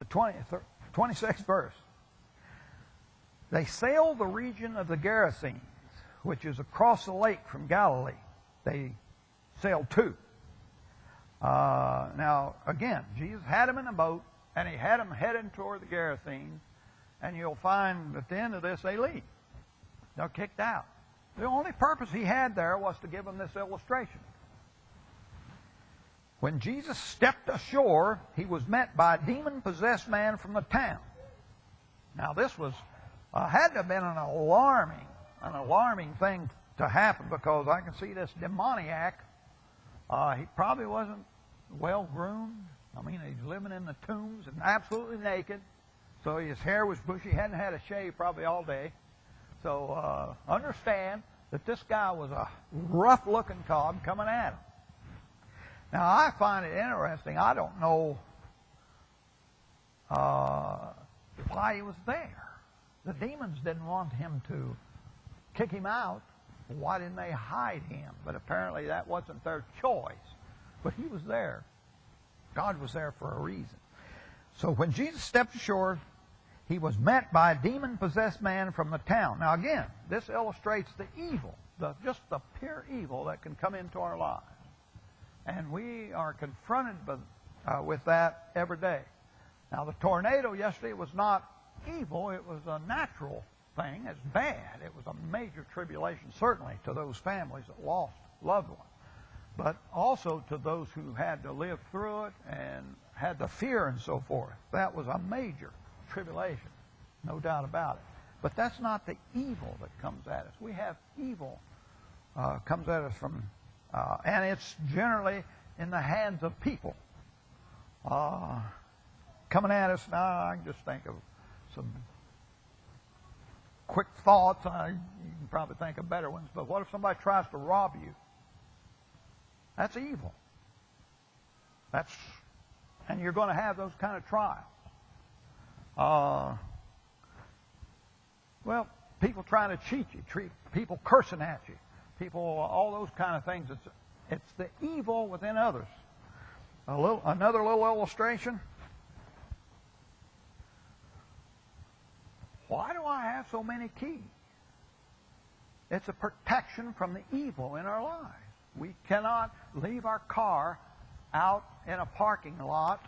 The 26th verse. They sailed the region of the Gerasenes, which is across the lake from Galilee. They sailed to. Now, again, Jesus had them in a boat, and he had them heading toward the Gerasenes, and you'll find at the end of this they leave. They're kicked out. The only purpose he had there was to give them this illustration. When Jesus stepped ashore, he was met by a demon-possessed man from the town. Now, this was had to have been an alarming thing to happen, because I can see this demoniac. He probably wasn't well-groomed. I mean, he's living in the tombs and absolutely naked. So his hair was bushy. He hadn't had a shave probably all day. So understand that this guy was a rough-looking cod coming at him. Now, I find it interesting. I don't know why he was there. The demons didn't want him to kick him out. Why didn't they hide him? But apparently that wasn't their choice. But he was there. God was there for a reason. So when Jesus stepped ashore, he was met by a demon-possessed man from the town. Now again, this illustrates the evil, just the pure evil that can come into our lives. And we are confronted with that every day. Now the tornado yesterday was not evil. It was a natural thing. It's bad. It was a major tribulation, certainly to those families that lost loved ones, but also to those who had to live through it and had the fear and so forth. That was a major tribulation, no doubt about it. But that's not the evil that comes at us. We have evil comes at us from, and it's generally in the hands of people coming at us. Now, I can just think of some quick thoughts. You can probably think of better ones. But what if somebody tries to rob you? That's evil. And you're going to have those kind of trials. Well, people trying to cheat you, people cursing at you, people, all those kind of things. It's the evil within others. Another little illustration. Why do I have so many keys? It's a protection from the evil in our lives. We cannot leave our car out in a parking lot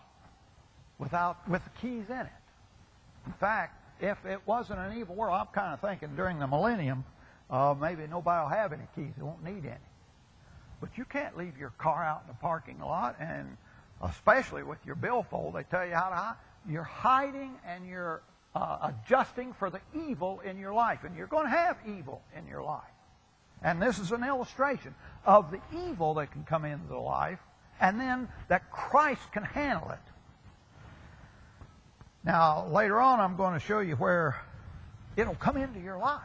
with the keys in it. In fact, if it wasn't an evil world, I'm kind of thinking during the millennium, maybe nobody will have any keys. They won't need any. But you can't leave your car out in the parking lot, and especially with your billfold, they tell you how to hide. You're hiding and you're adjusting for the evil in your life. And you're going to have evil in your life. And this is an illustration of the evil that can come into the life, and then that Christ can handle it. Now, later on, I'm going to show you where it'll come into your life.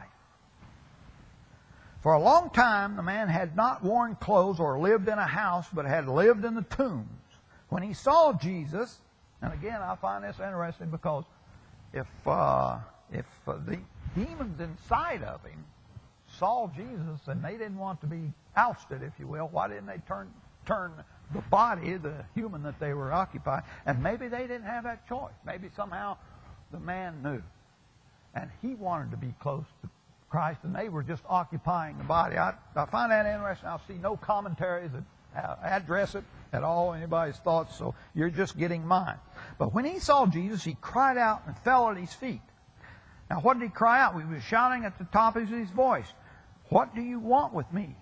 For a long time, the man had not worn clothes or lived in a house, but had lived in the tombs. When he saw Jesus, and again, I find this interesting because if the demons inside of him saw Jesus and they didn't want to be ousted, if you will, why didn't they turn the body, the human that they were occupying? And maybe they didn't have that choice. Maybe somehow the man knew, and he wanted to be close to Christ, and they were just occupying the body. I find that interesting. I'll see no commentaries that address it at all, anybody's thoughts, so you're just getting mine. But when he saw Jesus, he cried out and fell at his feet. Now, what did he cry out? He was shouting at the top of his voice, "What do you want with me,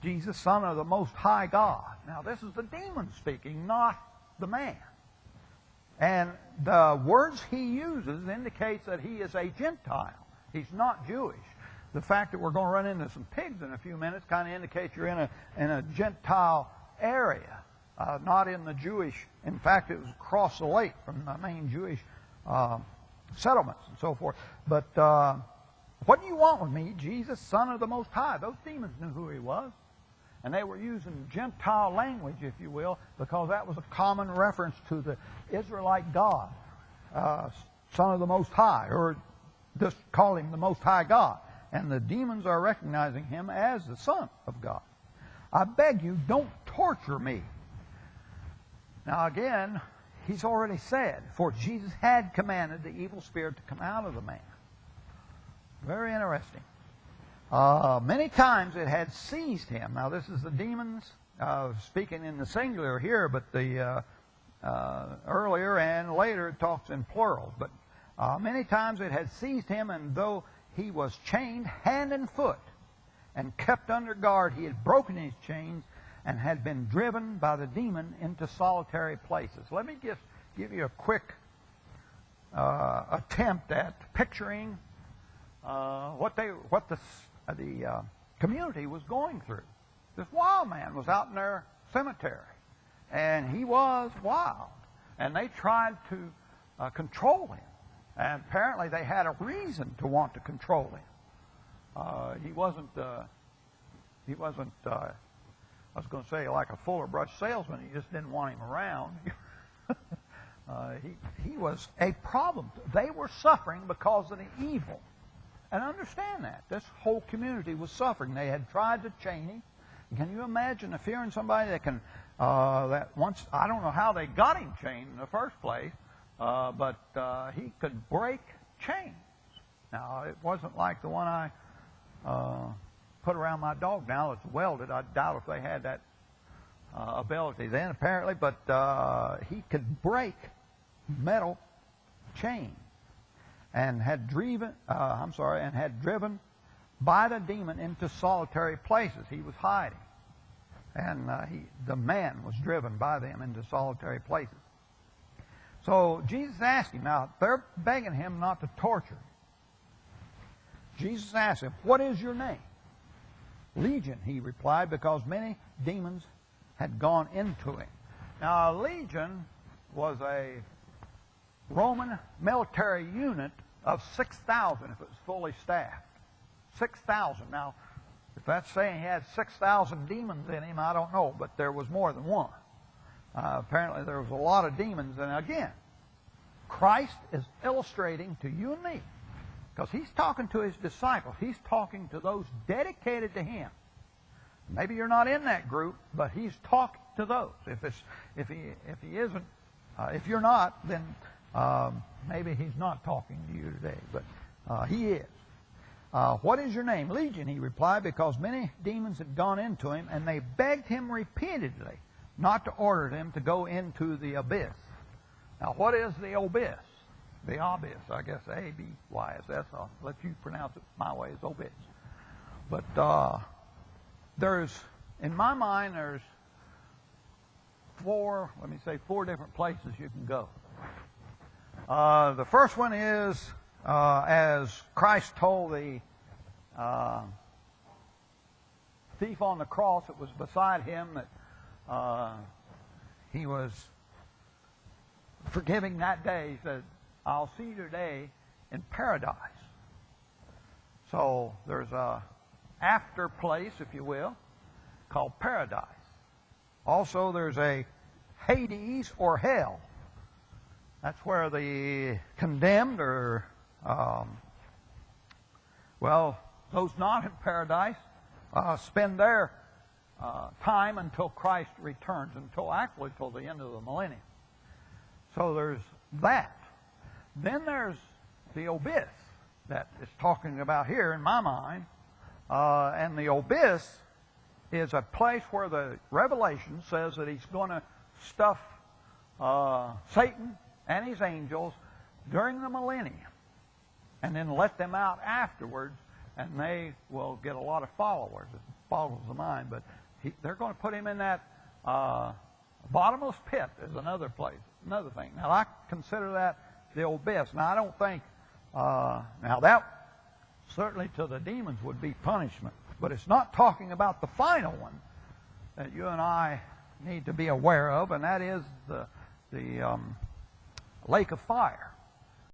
Jesus, Son of the Most High God?" Now, this is the demon speaking, not the man. And the words he uses indicates that he is a Gentile. He's not Jewish. The fact that we're going to run into some pigs in a few minutes kind of indicates you're in a Gentile area, not in the Jewish. In fact, it was across the lake from the main Jewish settlements and so forth. But what do you want with me, Jesus, Son of the Most High? Those demons knew who he was. And they were using Gentile language, if you will, because that was a common reference to the Israelite God, Son of the Most High, or just call him the Most High God. And the demons are recognizing him as the Son of God. I beg you, don't torture me. Now again, he's already said, for Jesus had commanded the evil spirit to come out of the man. Very interesting. Many times it had seized him. Now this is the demons, speaking in the singular here, but the earlier and later it talks in plural. But many times it had seized him, and though he was chained hand and foot and kept under guard, he had broken his chains and had been driven by the demon into solitary places. Let me just give you a quick attempt at picturing what the community was going through. This wild man was out in their cemetery, and he was wild, and they tried to control him, and apparently they had a reason to want to control him. He wasn't I was going to say like a Fuller Brush salesman. He just didn't want him around. He was a problem. They were suffering because of the evil. And understand that. This whole community was suffering. They had tried to chain him. Can you imagine if hearing somebody that can, that once, I don't know how they got him chained in the first place, but he could break chains. Now, it wasn't like the one I put around my dog now that's welded. I doubt if they had that ability then, apparently, but he could break metal chains. And had driven by the demon into solitary places. He was hiding, and the man was driven by them into solitary places. So Jesus asked him. Now they're begging him not to torture him. Jesus asked him, "What is your name?" "Legion," he replied, because many demons had gone into him. Now a legion was a Roman military unit of 6,000 if it was fully staffed. 6,000. Now, if that's saying he had 6,000 demons in him, I don't know, but there was more than one. Apparently there was a lot of demons. And again, Christ is illustrating to you and me, because he's talking to his disciples. He's talking to those dedicated to him. Maybe you're not in that group, but he's talking to those. If he isn't, if you're not, then maybe he's not talking to you today, but he is. "What is your name?" "Legion," he replied, because many demons had gone into him, and they begged him repeatedly not to order them to go into the abyss. Now, what is the abyss? The abyss, I guess, A-B-Y-S-S. I'll let you pronounce it my way, it's abyss. But in my mind, there's four different places you can go. The first one is, as Christ told the thief on the cross that was beside him, that he was forgiving that day. He said, "I'll see you today in paradise." So there's a after place, if you will, called paradise. Also, there's a Hades or hell. That's where the condemned or, those not in paradise spend their time until Christ returns, until the end of the millennium. So there's that. Then there's the abyss that is talking about here in my mind. And the abyss is a place where the Revelation says that he's going to stuff Satan and his angels during the millennium, and then let them out afterwards, and they will get a lot of followers. It boggles the mind, but they're going to put him in that bottomless pit is another place, another thing. Now, I consider that the abyss. Now, I don't think, now that certainly to the demons would be punishment, but it's not talking about the final one that you and I need to be aware of, and that is the lake of fire.